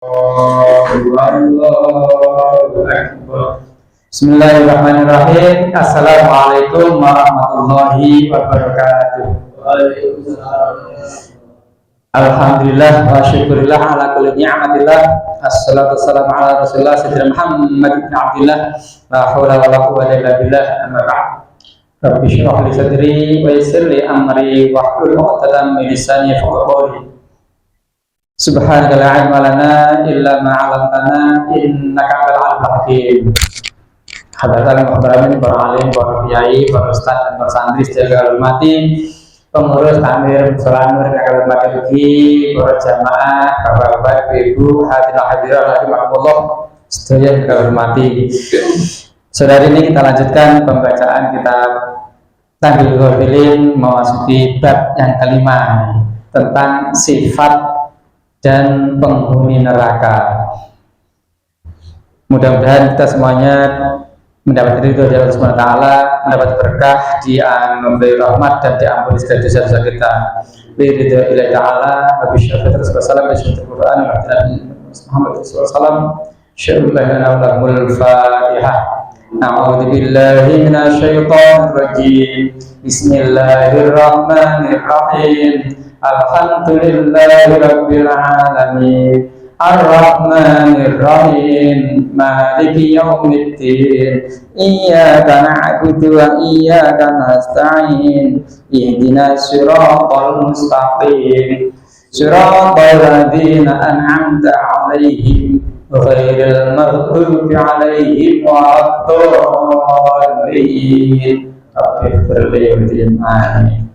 Bismillahirrahmanirrahim. Assalamualaikum warahmatullahi wabarakatuh. Alhamdulillah wa syukurillah ala kulli ni'matillah. Assalatu wassalamu ala Rasulillah sayyidina Muhammad ibn Abdillah. La haula wa la quwwata illa billah. Amma ba'd. Rabbi shrah li sadri wa yassir li amri wahlul 'uqdatam min lisani yafqahu qawli. Subhanaka la ilma lana illa ma 'allamtana innaka antal 'alimul hakim. Hadirin hadirin para alim, para kiai, para ustaz dan para santri sejaga hormati, pengurus takmir mushola Nur kakak bagi para jamaah, bapak-bapak, ibu, hadirin hadirat rahimakumullah sedaya kakak hormati. Saudari ini kita lanjutkan pembacaan kitab Tanbihul Ghafilin memasuki bab yang kelima tentang sifat dan penghuni neraka. Mudah-mudahan kita semuanya mendapat ridho dari Allah Subhanahu wa taala, mendapat berkah, dianugerahkan rahmat dan diampuni segala dosa-dosa kita. Biridho ilahi ta'ala wa bi syafaati Rasulullah wa syafaati Al-Qur'an wa Muhammad sallallahu alaihi wasallam. Fatihah. A'udzu billahi minasy syaithanir rajim. Bismillahirrahmanirrahim. Alhamdulillahi rabbil alamin. Ar-Rahmanir Rahim. Maliki yaumiddin. Iyyaka na'budu wa iyyaka nasta'in. Ihdinas siratal mustaqim. Siratal ladzina an'amta 'alaihim ghairil maghdubi 'alaihim waladdallin. Amin.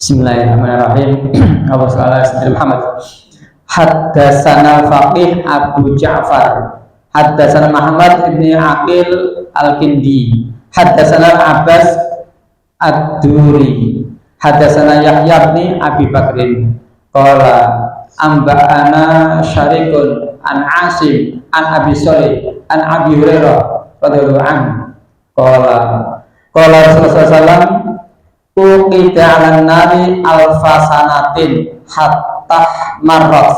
Bismillahirrahmanirrahim. Wassalamualaikum Muhammad. Haddatsana Faqih Abu Ja'far, haddatsana Muhammad ibn Aqil Al-Kindi, haddatsana Abbas Ad-Duri, haddatsana Yahya bin Abi Bakrin qala amba'ana Syarikun an Asim an Abi Shalih an Abi Hurairah radhiyallahu anhu qala Rasulullah sallallahu alaihi wasallam uqida 'alan nari alfasanatin hatta marrat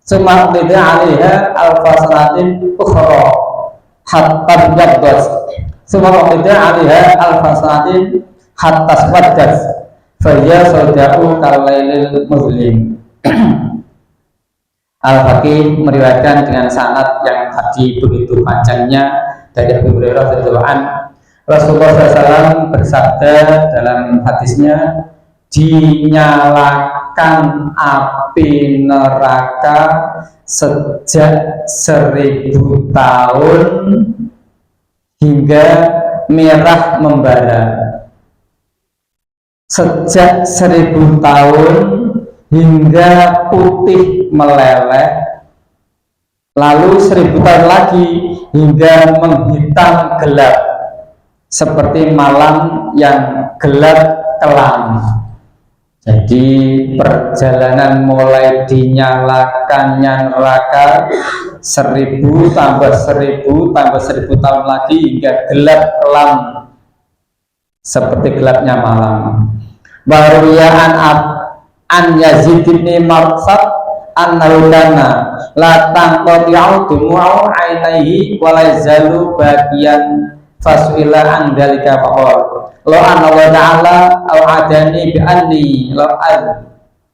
summa uqida 'alaiha alfasanatin ukhra hatta jabbat summa uqida 'alaiha alfasanatin hatta swaddat fa hiya sauda'u kalailil muslim. Al-Faqih meriwayatkan dengan sanad yang tadi begitu panjangnya dari Abu Hurairah radhiyallahu anhu. Rasulullah SAW bersabda dalam hadisnya, dinyalakan api neraka sejak 1000 tahun hingga merah membara, sejak 1000 tahun hingga putih meleleh, lalu 1000 tahun lagi hingga menghitam gelap seperti malam yang gelap kelam. Jadi perjalanan mulai dinyalakannya neraka 1000 tambah 1000 tambah 1000 tahun lagi hingga gelap kelam seperti gelapnya malam. Bariyaan an Yazid bin Marsad annahu kana la tanqati'u dumu'u 'ainaihi wa la yazalu baqiyan fasu'ila an dalika faqal la anna wa ta'ala au'adani bi anni la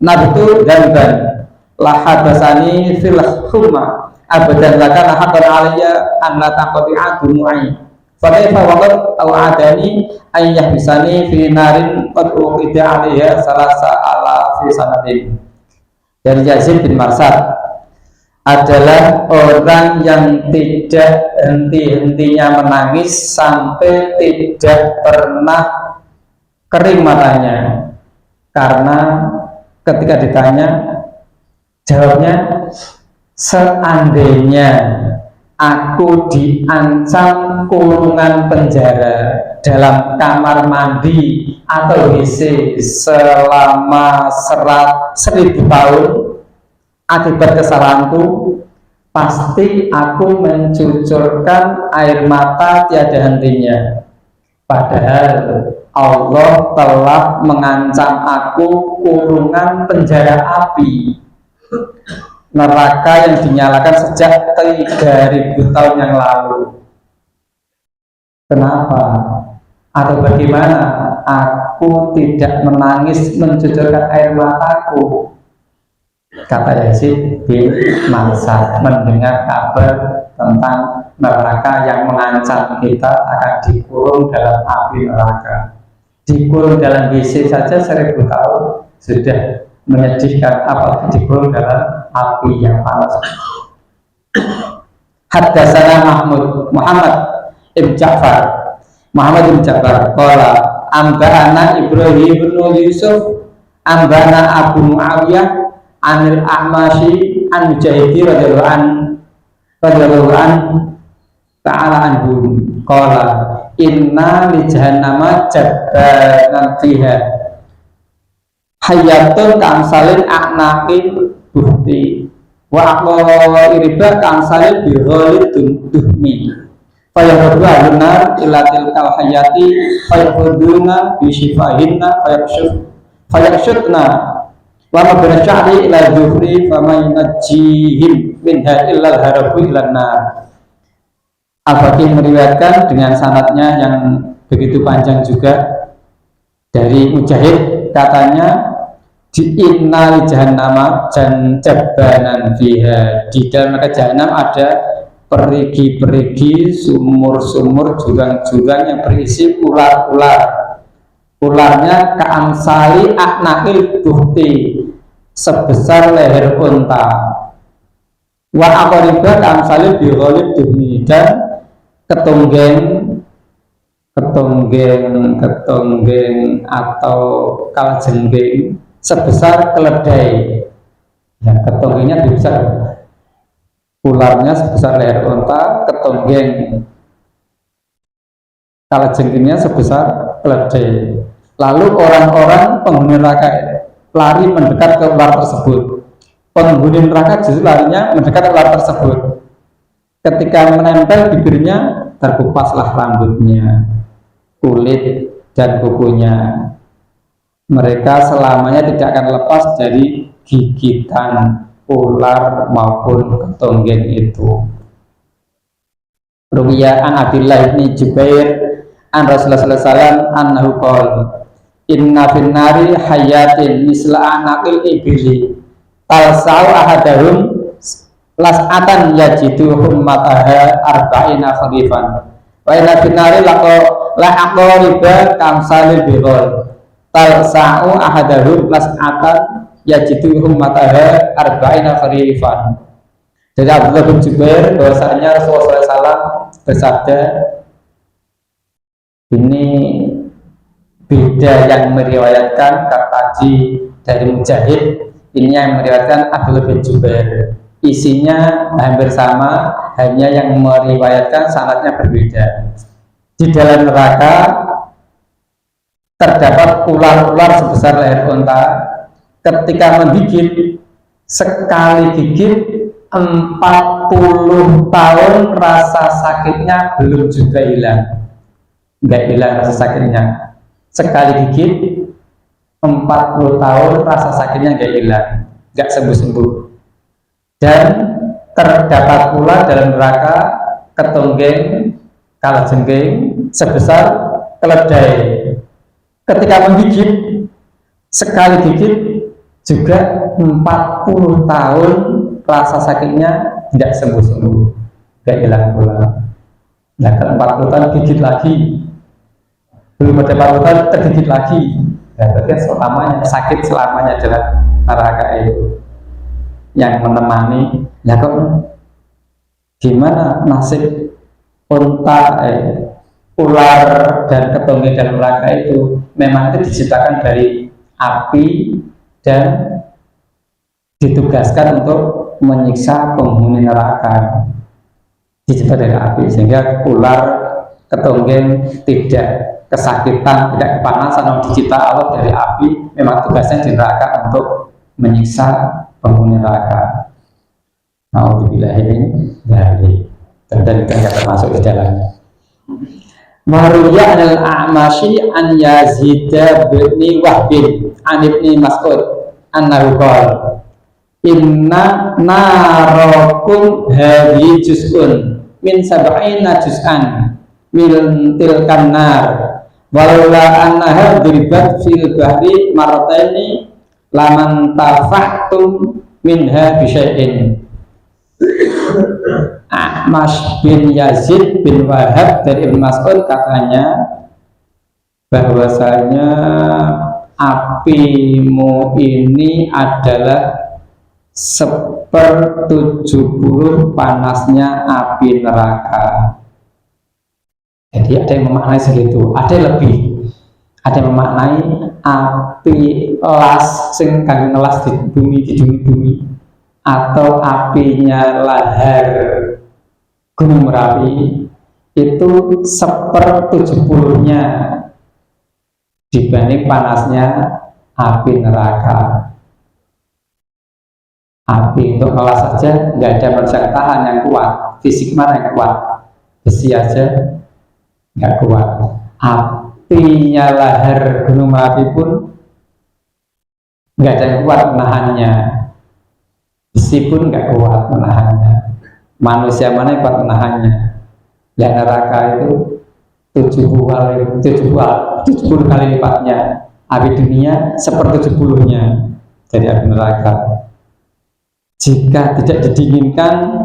nabtu dzanban la habasani fil humma abadan lakana haqqan alayya an la tanqati'a dumu'i fa kaifa waqad au'adani ay yahbisani fi narin qad uqida 'alayha salasa alafi sanatin. Dari Yazid bin Marsad adalah orang yang tidak henti-hentinya menangis sampai tidak pernah kering matanya, karena ketika ditanya jawabnya, seandainya aku diancam kurungan penjara dalam kamar mandi atau WC selama 1000 tahun akibat kesalahanku, pasti aku mencucurkan air mata tiada hentinya. Padahal Allah telah mengancam aku kurungan penjara api. neraka yang dinyalakan sejak 3000 tahun yang lalu. Kenapa? Atau bagaimana aku tidak menangis mencucurkan air mataku? Kata Yazid bin Mansur mendengar kabar tentang neraka yang mengancam kita akan dikurung dalam api neraka. Dikurung dalam WC saja 1000 tahun sudah menyedihkan, apalagi dikurung dalam api yang panas. Haddatsana Muhammad ibn Ja'far qala ambana Ibrahim bin Yusuf ambana Abu Muawiyah anil A'mashi an Mujahidi radhiyallahu an ta'ala anhu qala inna li jahannama jabbanan fiha hayatun kamsalin a'naqin buhti wa aqwa iriba kamsalin bighalid duhmi fayahudu alunar ilatil kal hayati fayahuduna bishifahinna fayakshutna wa mabna sya'ri ila dhuhri fama yunajjihim minha illal harabu ilan nar. Al-Baqi meriwayatkan dengan sanadnya yang begitu panjang juga dari Mujahid, katanya di inna li jahannama jabbanan fiha, di dalam neraka jahanam ada perigi-perigi, sumur-sumur, jurang-jurang yang berisi ular-ular. Ularnya ka'amsali aknakil buhti, sebesar leher unta. Wa aqriba ka'amsali bighalid duhmi, dan ketonggeng atau kalajengking sebesar keledai. Ya, ketonggengnya besar. Ularnya sebesar leher unta, ketonggeng kalajengkingnya sebesar keledai. Lalu orang-orang penghuni neraka lari mendekat ke ular tersebut. Penghuni neraka justru larinya mendekat ke ular tersebut. Ketika menempel bibirnya, terkupaslah rambutnya, kulit dan kukunya. Mereka selamanya tidak akan lepas dari gigitan ular maupun ketonggeng itu. Ruwiya an Abdullah bin Jubair an Rasulullah sallallahu alaihi wasallam annahu qala inna fin nari hayatin misla anaqil ibili talsau ahadahum las'atan yajidu hummataha arba'ina kharifan wa inna fin nari la aqriba kamsalil bihol talsau ahadahum las'atan yajidu hummataha arba'ina kharifan. Dari Abdullah bin Jubair bahwasanya Rasulullah SAW bersabda, ini beda yang meriwayatkan tadi dari Mujahid, ini yang meriwayatkan Abdullah bin Jubair. Isinya hampir sama, hanya yang meriwayatkan sanadnya berbeda. Di dalam neraka terdapat ular-ular sebesar leher unta. Ketika menggigit, sekali gigit 40 tahun rasa sakitnya belum juga hilang. Enggak hilang rasa sakitnya. Sekali gigit 40 tahun rasa sakitnya enggak hilang, enggak sembuh-sembuh. Dan terdapat pula dalam neraka ketonggeng kalajengking sebesar keledai. Ketika menggigit, sekali gigit juga 40 tahun rasa sakitnya tidak sembuh-sembuh, enggak hilang pula. Nah, ke 40 tahun gigit lagi, belum ada 40 tahun tergigit lagi. Nah, berarti selamanya sakit selamanya adalah neraka itu yang menemani. Ya kok gimana nasib unta, ular dan ketonggeng dalam neraka itu? Memang itu diciptakan dari api dan ditugaskan untuk menyiksa penghuni neraka. Diciptakan dari api sehingga ular ketonggeng tidak kesakitan, tidak kepanasan. Yang dicipta Allah dari api, memang tugasnya di neraka untuk menyiksa penghuni neraka. Nauzubillahi dari dan tidak termasuk di dalamnya. Maruya al-A'mashi an Yazid bin Wahb an Ibni Mas'ud annahu qala inna narokum hadhi juz'un min sab'ina juz'an min tilkan nar walaula annaha duribat fil bahri marrataini laman tafahtum minha bisyai'in. Mas bin Yazid bin Wahab dari Ibn Mas'ud katanya bahwasanya apimu ini adalah 1/70 panasnya api neraka. Jadi ada yang memaknai segitu, ada yang lebih, ada yang memaknai api las sing kang ngelas di bumi atau apinya lahar Gunung Merapi itu 1/70-nya dibanding panasnya api neraka. Api untuk ngelas saja nggak ada manusia yang tahan yang kuat. Fisik mana yang kuat? Besi aja nggak kuat. Apinya lahar Gunung Merapi pun nggak ada yang kuat menahannya. Besi pun nggak kuat menahannya. Manusia mana yang kuat menahannya? Ya neraka itu 70 kali lipatnya. Api dunia 1/70-nya dari api neraka. Jika tidak didinginkan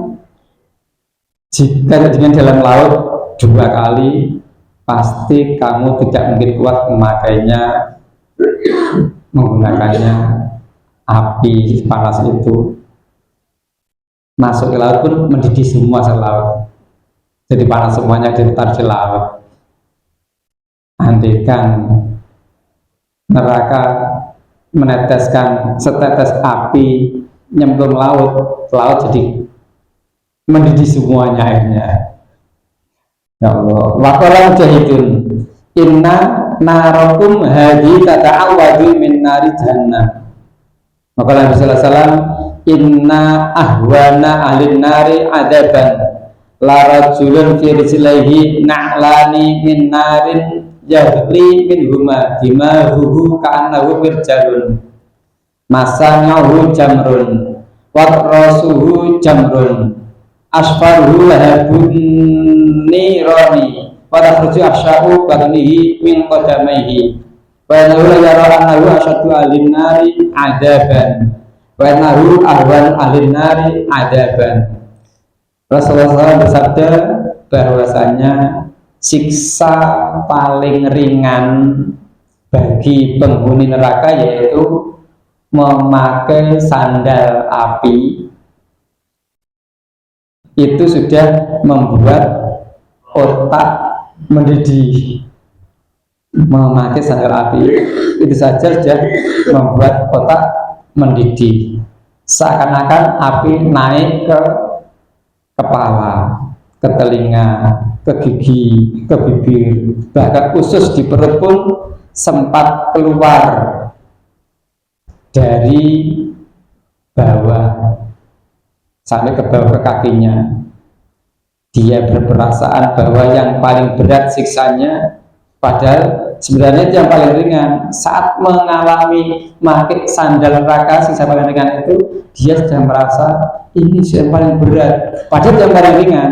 dalam laut 2 kali, pasti kamu tidak mungkin kuat menggunakannya api panas itu. Masuk ke laut pun mendidih semua selaut, jadi panas semuanya ditaruh di laut. Andaikan neraka meneteskan setetes api nyemplung laut jadi mendidih semuanya airnya. Ya Allah. Waqala mujahidun inna narakum hadi tata'awwadu min nari jahannam. Waqala Nabi sallallahu alaihi wasallam inna ahwana ahlin nari adaban la rajulun fi rijlaihi na'lani min narin yahli min huma dimahuhu ka'annahu mirjalun masanyahu jamrun watrasuhu jamrun asfaruhu lahabun nirani wadakhruju afsyahu batnihi min qadamaihi wa yanahu la yara annahu asyadu ahlin nari adaban wa yanahu ahwan ahlin nari adaban. Rasulullah SAW bersabda bahwasanya siksa paling ringan bagi penghuni neraka yaitu memakai sandal api. Itu sudah membuat otak mendidih. Memakai sandal api itu saja sudah membuat otak mendidih. Seakan-akan api naik ke kepala, ke telinga, ke gigi, ke bibir, bahkan usus di perut pun sempat keluar dari bawah sampai ke bawah ke kakinya. Dia berperasaan bahwa yang paling berat siksanya, padahal sebenarnya itu yang paling ringan. Saat mengalami pakai sandal neraka, siksa paling ringan itu, dia sudah merasa ini yang paling berat, padahal yang paling ringan.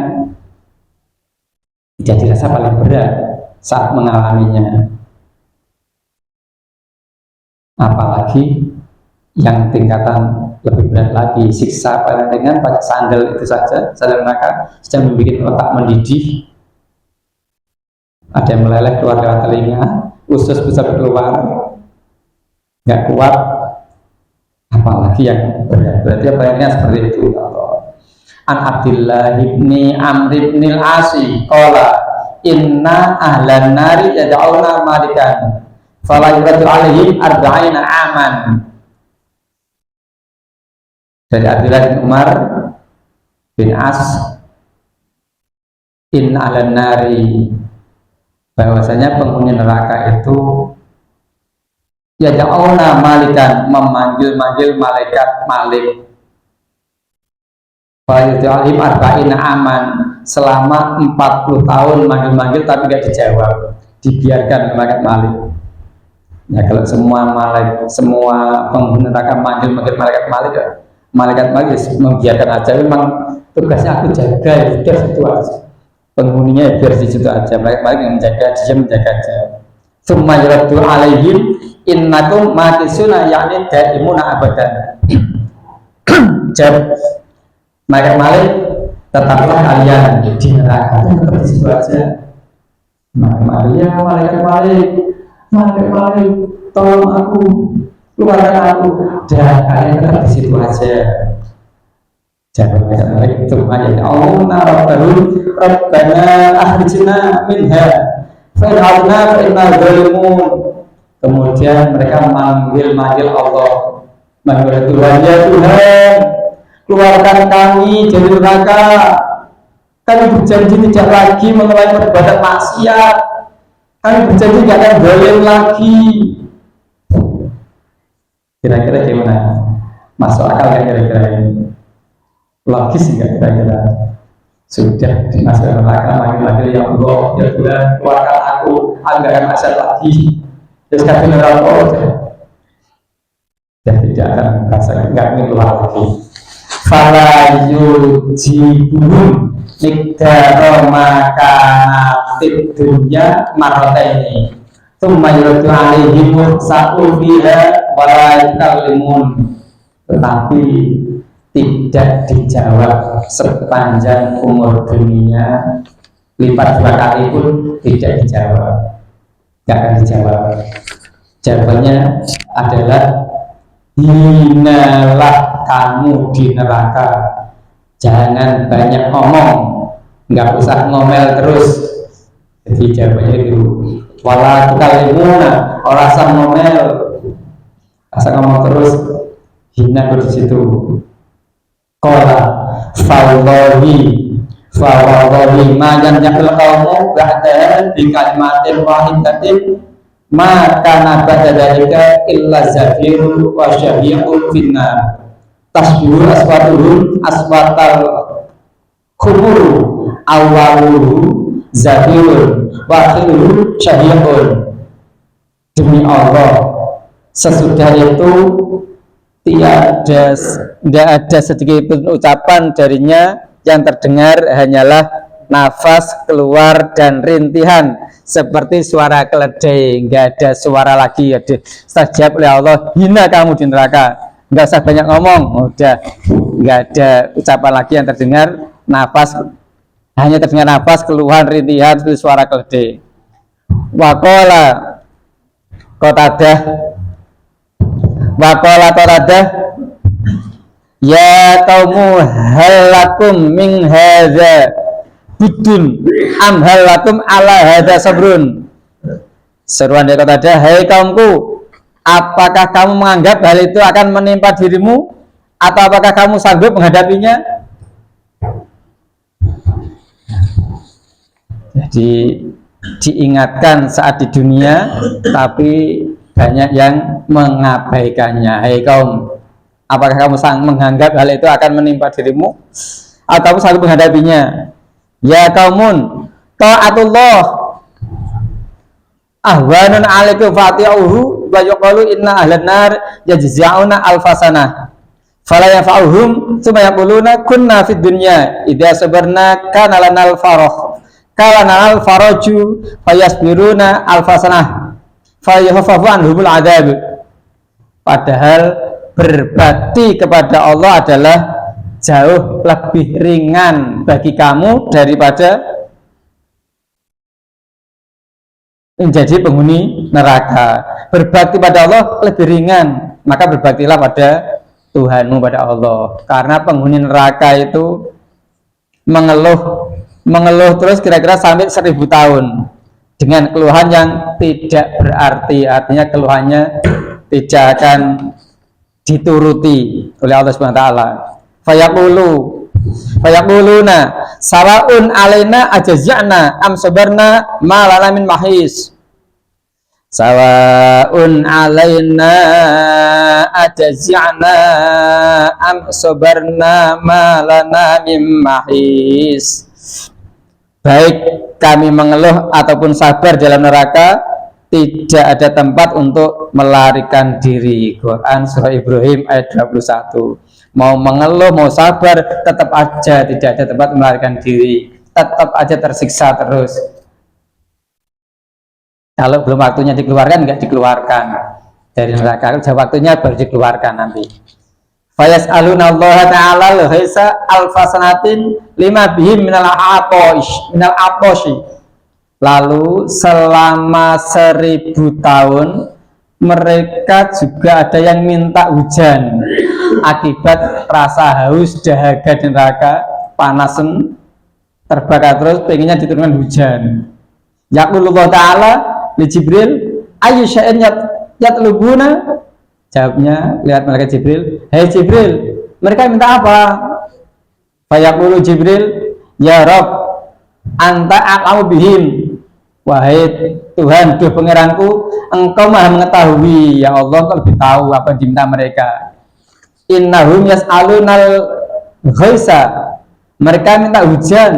Dia dirasa paling berat saat mengalaminya. Apalagi yang tingkatan lebih berat lagi, siksa paling ringan pakai sandal itu saja, sandal neraka sudah membuat otak mendidih, ada yang meleleh keluar dari telinga, usus bisa keluar, nggak kuat, apalagi yang berat. Berarti apa yang seperti itu. An Abdillah ibni Amr ibn al-Asi qala inna ahlan nari yad'una malikan fala yuradu alaihim arba'ina aman. Dari Abdullah bin Umar bin As inna ahlan nari, bahwasanya penghuni neraka itu yad'una malikan, memanggil-manggil malaikat Malik. Fa'idha'im arba'ina aman, selama 40 tahun manggil-manggil tapi gak dijawab, dibiarkan malaikat Malik. Ya kalau semua penghuni neraka manggil-manggil malaikat Malik, malaikat membiarkan aja, memang tugasnya aku jaga ya udah situ aja, penghuninya biar di situ aja, malaikat yang menjaga, dia menjaga aja. Summa yuraddu alaihim innakum makisuna yakni daimuna abadan. Jawab malaikat, tetaplah kalian di neraka, tetap di situ aja. Malaikat, tolong aku, keluarkan aku. Dan kalian tetap di situ aja. Jangan malaikat itu aja. Allahumma rabbana akhrijna minha fa'inna zalimun. Kemudian mereka manggil Allah, manggil Tuhan, ya Tuhan, keluarkan kami dari neraka. Kami berjanji tidak lagi mengulangi perbuatan maksiat. Kami berjanji tidak akan zalim lagi. Kira-kira gimana? Masuk akal nggak kira-kira ini? Logis nggak kira-kira? Sudah dimasukkan neraka, manggil ya Allah, ya Tuhan, keluarkan aku akan maksiat lagi. Terus kata neraka ya tidak akan merasa nggak keluar lagi. Fala yujibun nikdaro makana tib dunya marataini thumma yuradu alaihim sa'u fiha wala yukallimun, tetapi tidak dijawab sepanjang umur dunia, lipat 2 kali pun tidak dijawab, tidak akan dijawab. Jawabannya adalah hinalah kamu di neraka, jangan banyak ngomong, nggak usah ngomel terus. Jadi jawabannya itu wala kalimuna, orang asal ngomel, asal ngomong terus, hina di situ. Qala fawallahi ma yanjaqul qaumu ba'da bi kalimatin wahidatin ma kana ba'da dzalika illa zafirun wa syahiqun finnar tasbihu aswatuhum aswatal khumuru awaluhu zafirun wa akhiruhu syahiqun. Demi Allah, sesudah itu tidak ada sedikit pun ucapan darinya, yang terdengar hanyalah nafas keluar dan rintihan seperti suara keledai, nggak ada suara lagi. Stajab oleh Allah, hina kamu di neraka, nggak usah banyak ngomong, udah nggak ada ucapan lagi yang terdengar, nafas hanya terdengar nafas keluar rintihan seperti suara keledai. Waqala Qatadah ya qaumu halakum min hadza bidun am halakum ala hadza sabrun. Seruan dari Qatadah, hai kaumku, apakah kamu menganggap hal itu akan menimpa dirimu atau apakah kamu sanggup menghadapinya? Jadi diingatkan saat di dunia, tapi banyak yang mengabaikannya. Hai kaum, apakah kamu menganggap hal itu akan menimpa dirimu atau kamu sanggup menghadapinya? Ya kaumun, ta'atullah ahwanun alaikum fati'uhu wa yuqalu inna ahlan nar yajza'una alfasanah fala yafa'uhum thumma yaquluna kunna fid dunya idza sabarna kana lanal faraju fayasbiruna alfasanah fayahafafu anhumul adab. Padahal berbakti kepada Allah adalah jauh lebih ringan bagi kamu daripada menjadi penghuni neraka. Berbakti pada Allah lebih ringan, maka berbaktilah pada Tuhanmu, pada Allah. Karena penghuni neraka itu mengeluh terus kira-kira sampai 1000 tahun dengan keluhan yang tidak berarti, artinya keluhannya tidak akan dituruti oleh Allah Subhanahu wa taala. Fayaquluna sawaun alaina ajazana am sabarna ma lana min mahis. Sawaun alaina ajazana am sabarna ma lana min mahis. Baik kami mengeluh ataupun sabar dalam neraka, tidak ada tempat untuk melarikan diri. Quran surah Ibrahim ayat 21. mau mengeluh, mau sabar, tetap aja tidak ada tempat melarikan diri, tetap aja tersiksa terus. Kalau belum waktunya dikeluarkan, enggak dikeluarkan dari neraka. Sudah waktunya baru dikeluarkan nanti. Fayas'aluna Allah Ta'ala al-hisa alfasanatin lima bihim minal atoshi. Lalu selama 1000 tahun mereka juga ada yang minta hujan akibat rasa haus, dahaga di neraka, panasan, terbakar terus, pengennya diturunkan hujan. Yaqulullah Ta'ala li Jibril ayu syai'in yatlubuna. Jawabnya lihat malaikat Jibril, "Hei Jibril, mereka minta apa?" Fayaqulu Jibril, "Ya Rabb, anta a'lamu bihim." Wahai Tuhan, Duh Pangeranku, Engkau Maha mengetahui. Ya Allah, Engkau lebih tahu apa yang diminta mereka. Innahum yas'alunal ghaisa. Mereka minta hujan.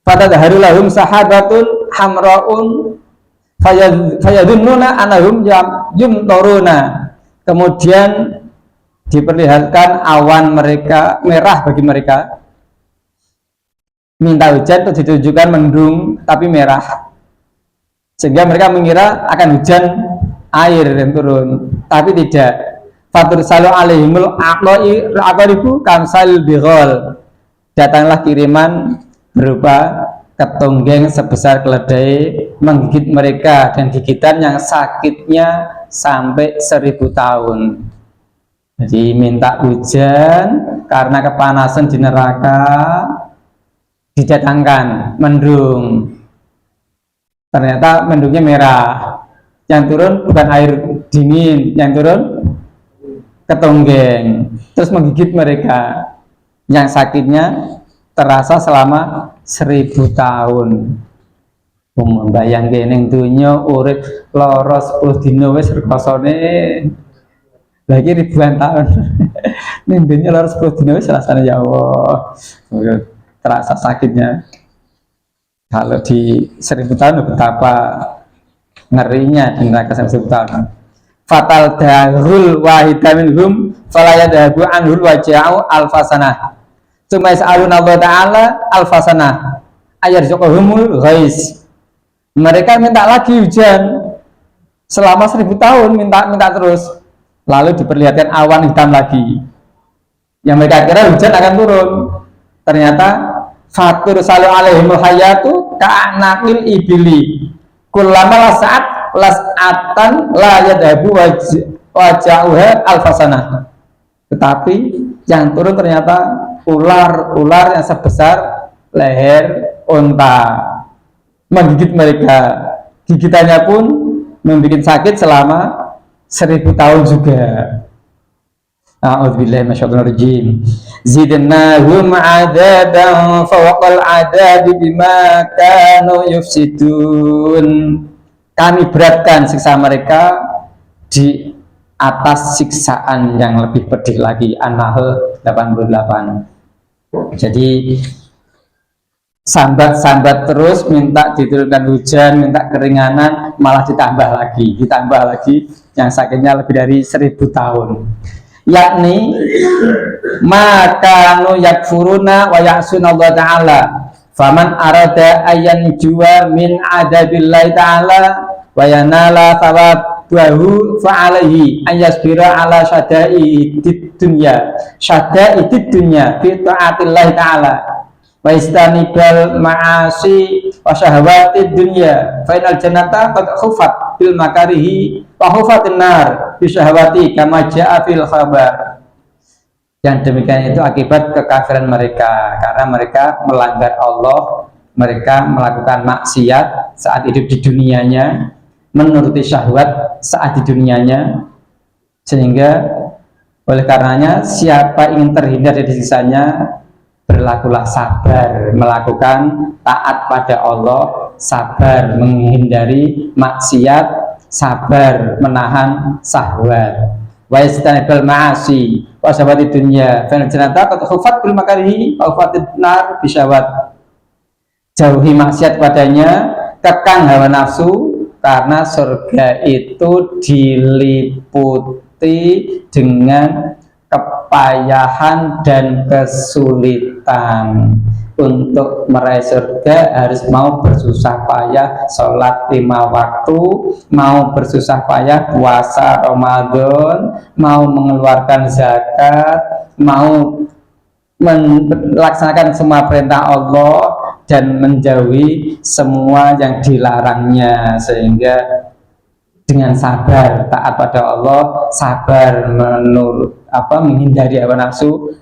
Fatadharu lahum sahabatun hamra'un fayadunnuna anahum yumtoruna. Kemudian diperlihatkan awan mereka merah bagi mereka. Minta hujan itu ditunjukkan mendung tapi merah, sehingga mereka mengira akan hujan air yang turun, tapi tidak. Fatur salu alaihimul aqaribu kamsal bighol. Datanglah kiriman berupa ketonggeng sebesar keledai menggigit mereka, dan gigitan yang sakitnya sampai 1000 tahun. Jadi minta hujan karena kepanasan di neraka, didatangkan mendung. Ternyata mendungnya merah. Yang turun bukan air dingin, yang turun ketonggeng, terus menggigit mereka. Yang sakitnya terasa selama 1000 tahun. Membayangkan yang dunia urip lara 10 dino wis rekosone lagi ribuan tahun. Ning dunia lara 10 dino wis rasane ya Allah. Terasa sakitnya. Kalau di 1000 tahun betapa ngerinya di neraka 1000 tahun. Fatal dahul wahidaminhum falayadahu anhul waja'u alfasanah. Cuma is'alun Allah Ta'ala alfasanah ayarzuqahumul ghais. Mereka minta lagi hujan selama 1000 tahun, minta terus. Lalu diperlihatkan awan hitam lagi, yang mereka kira hujan akan turun. Ternyata fatur salu alaihimul hayatu ka'anakil ibili kullama las'atan la yadhabu waja'uha alfasanah. Tetapi yang turun ternyata ular yang sebesar leher unta, menggigit mereka. Gigitannya pun membuat sakit selama 1000 tahun juga. A'udzubillahi minasyaitonir rajim. Zidnahum 'adaban fawqal 'adabi bima kanu yufsidun. Kami beratkan siksa mereka di atas siksaan yang lebih pedih lagi. An-Nahl 88. Jadi sambat-sambat terus, minta diturunkan hujan, minta keringanan, malah ditambah lagi yang sakitnya lebih dari 1000 tahun. Yakni maka nu yakfuruna wa ya'suna Allah Ta'ala. Faman arada ayyan juwa min adabillahi ta'ala wa yanala thawabahu fa'alaihi ayyasbira ala syada'idid dunya fi ta'atillahi ta'ala wa istanibal ma'asi wa syahwatid dunya fa inal jannata qad khufat bil makarihi wa khufatin nar bi syahwati kama ja'a fil khabar. Yang demikian itu akibat kekafiran mereka, karena mereka melanggar Allah, mereka melakukan maksiat saat hidup di dunianya, menuruti syahwat saat di dunianya, sehingga oleh karenanya siapa ingin terhindar dari siksanya, berlakulah sabar, melakukan taat pada Allah, sabar menghindari maksiat, sabar menahan syahwat. Wa istanibal ma'asi wa syahwatid dunya fa jannata qad khufat bil makarihi wa khufatid nar bisyahwat. Jauhi maksiat padanya, kekang hawa nafsu, karena surga itu diliputi dengan kepayahan dan kesulitan. Untuk meraih surga harus mau bersusah payah sholat 5 waktu, mau bersusah payah puasa Ramadan, mau mengeluarkan zakat, mau melaksanakan semua perintah Allah dan menjauhi semua yang dilarangnya, sehingga dengan sabar taat pada Allah, sabar menghindari hawa nafsu,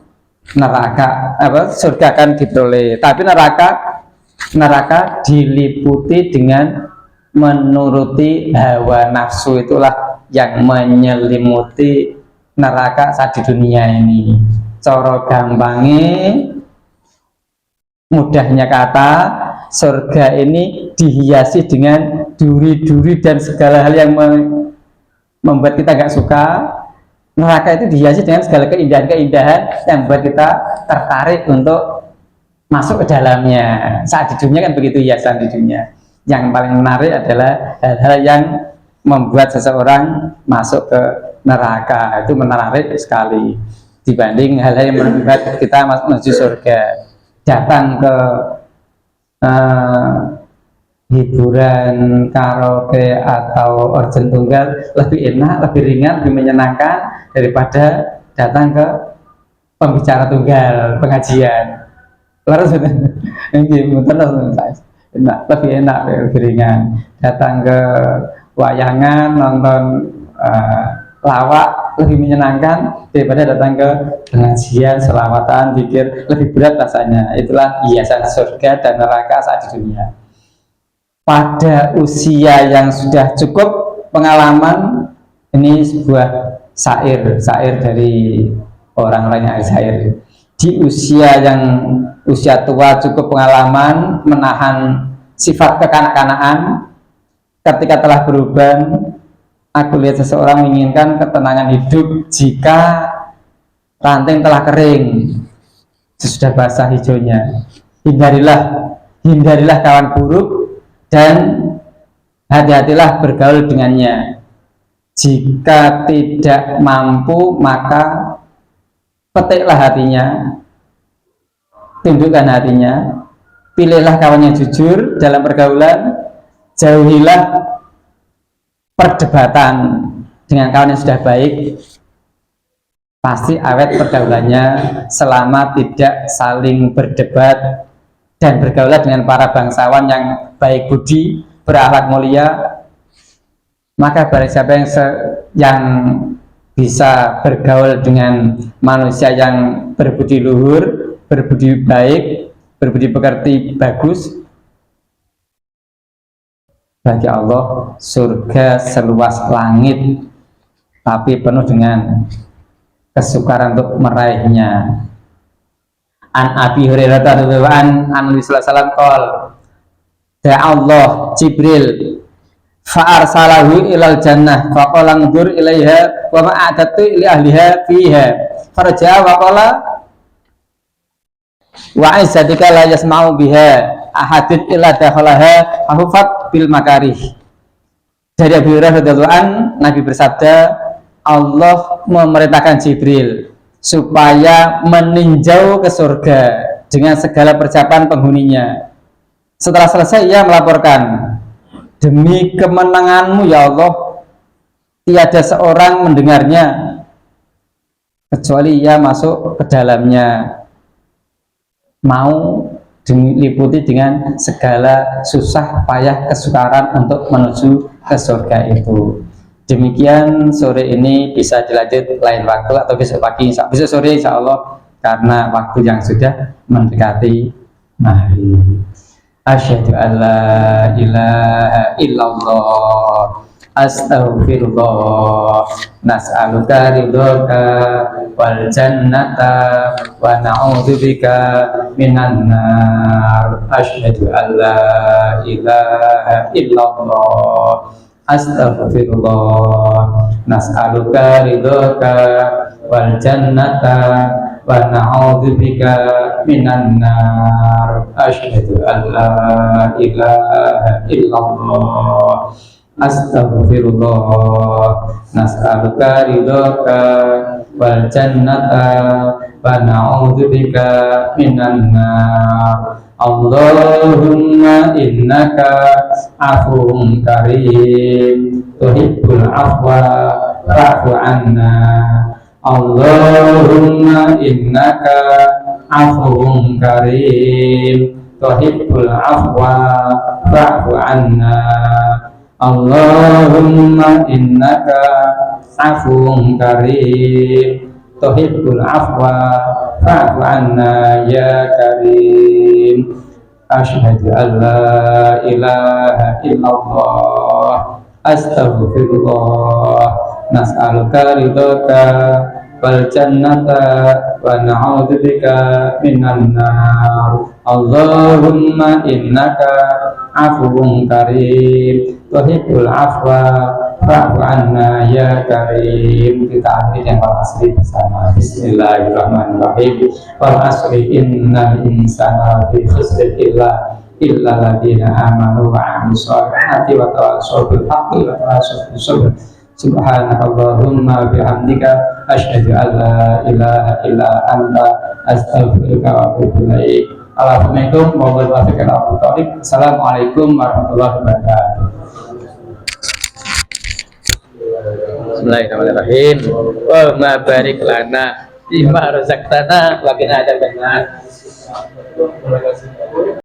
surga akan diperoleh. Tapi neraka diliputi dengan menuruti hawa nafsu, itulah yang menyelimuti neraka saat di dunia ini. Coro gampangnya, mudahnya kata, surga ini dihiasi dengan duri-duri dan segala hal yang membuat kita gak suka. Neraka itu dihiasi dengan segala keindahan-keindahan yang membuat kita tertarik untuk masuk ke dalamnya. Saat di dunia kan begitu hiasan di dunia. Yang paling menarik adalah hal-hal yang membuat seseorang masuk ke neraka. Itu menarik sekali dibanding hal-hal yang membuat kita menuju surga. Datang ke hiburan karaoke atau organ tunggal lebih enak, lebih ringan, lebih menyenangkan daripada datang ke pembicara tunggal, pengajian. Terus lebih enak, lebih ringan. Datang ke wayangan, nonton lawak lebih menyenangkan daripada datang ke pengajian, selawatan, zikir, lebih berat rasanya. Itulah hiasan surga dan neraka saat di dunia. Pada usia yang sudah cukup pengalaman, ini sebuah syair dari orang-orang yang syair. Di usia tua cukup pengalaman, menahan sifat kekanak-kanakan, ketika telah berubah, aku lihat seseorang menginginkan ketenangan hidup jika ranting telah kering, sesudah basah hijaunya. Hindarilah kawan buruk dan hati-hatilah bergaul dengannya. Jika tidak mampu, maka petiklah hatinya, tundukkan hatinya, pilihlah kawan yang jujur dalam pergaulan, jauhilah perdebatan dengan kawan yang sudah baik. Pasti awet pergaulannya selama tidak saling berdebat dan bergaulah dengan para bangsawan yang baik budi, berakhlak mulia. Maka barang siapa yang bisa bergaul dengan manusia yang berbudi luhur, berbudi baik, berbudi pekerti bagus, bagi Allah surga seluas langit, tapi penuh dengan kesukaran untuk meraihnya. An Abi Hurairah radhiyallahu anhu Nabi sallallahu alaihi wasallam qol Allah Jibril fa arsalahu ilal jannah fa qala ndur ilaiha wa ma a'dadtu li ahliha fiha farja wa qala wa aizatika la yasma'u biha ahadit illa dakhalaha ahufat bil makarih. Dari Abi Hurairah radhiyallahu anhu, Nabi bersabda, Allah memerintahkan Jibril supaya meninjau ke surga dengan segala persiapan penghuninya. Setelah selesai ia melaporkan, demi kemenanganmu ya Allah, tiada seorang mendengarnya kecuali ia masuk ke dalamnya, mau diliputi dengan segala susah payah kesukaran untuk menuju ke surga itu. Demikian sore ini, bisa dilanjut lain waktu atau besok pagi, besok sore insya Allah, karena waktu yang sudah mendekati maghrib. Asyhadu an la ilaha illallah, astaghfirullah, nas'aluka ridhoka wal jannata wa na'udzubika minan nar. Asyhadu an la ilaha illallah, astaghfirullah, nas'aluka ridhoka wal jannata wa na'udzubika minan nar. Asyhadu an la ilaha illallah, astaghfirullah, nas'aluka ridhoka wal jannata wa na'udzubika minan nar. Allahumma innaka afuwun karim tuhibbul afwa fa'fu anna. Allahumma innaka afuwun karim tuhibbul afwa fa'fu anna. Allahumma innaka afuwun karim tuhibbul afwa fa'fu anna ya karim. Asyhadu an la ilaha illallah astaghfirullah nas'aluka ridhaka wal jannata wa na'udzubika minan nar. Allahumma innaka afuwun karim tuhibbul afwa fa'fu anna ya karim. Kita akhiri yang wal asri bersama. Bismillahirrahmanirrahim. Wal asri innal insana lafi khusr illa alladziina aamanu wa 'amilus shalihati wa tawassaw bil haqqi wa tawassaw bis sabr. Subhanakallahumma bihamdika asyhadu an la ilaha illa anta astaghfiruka wa atubu ilaik. Assalamualaikum warahmatullahi wabarakatuh. Assalamualaikum warahmatullahi wabarakatuh. Bismillahirrahmanirrahim. Wa ma barik lana bima razaqtana wa qina adzabannar.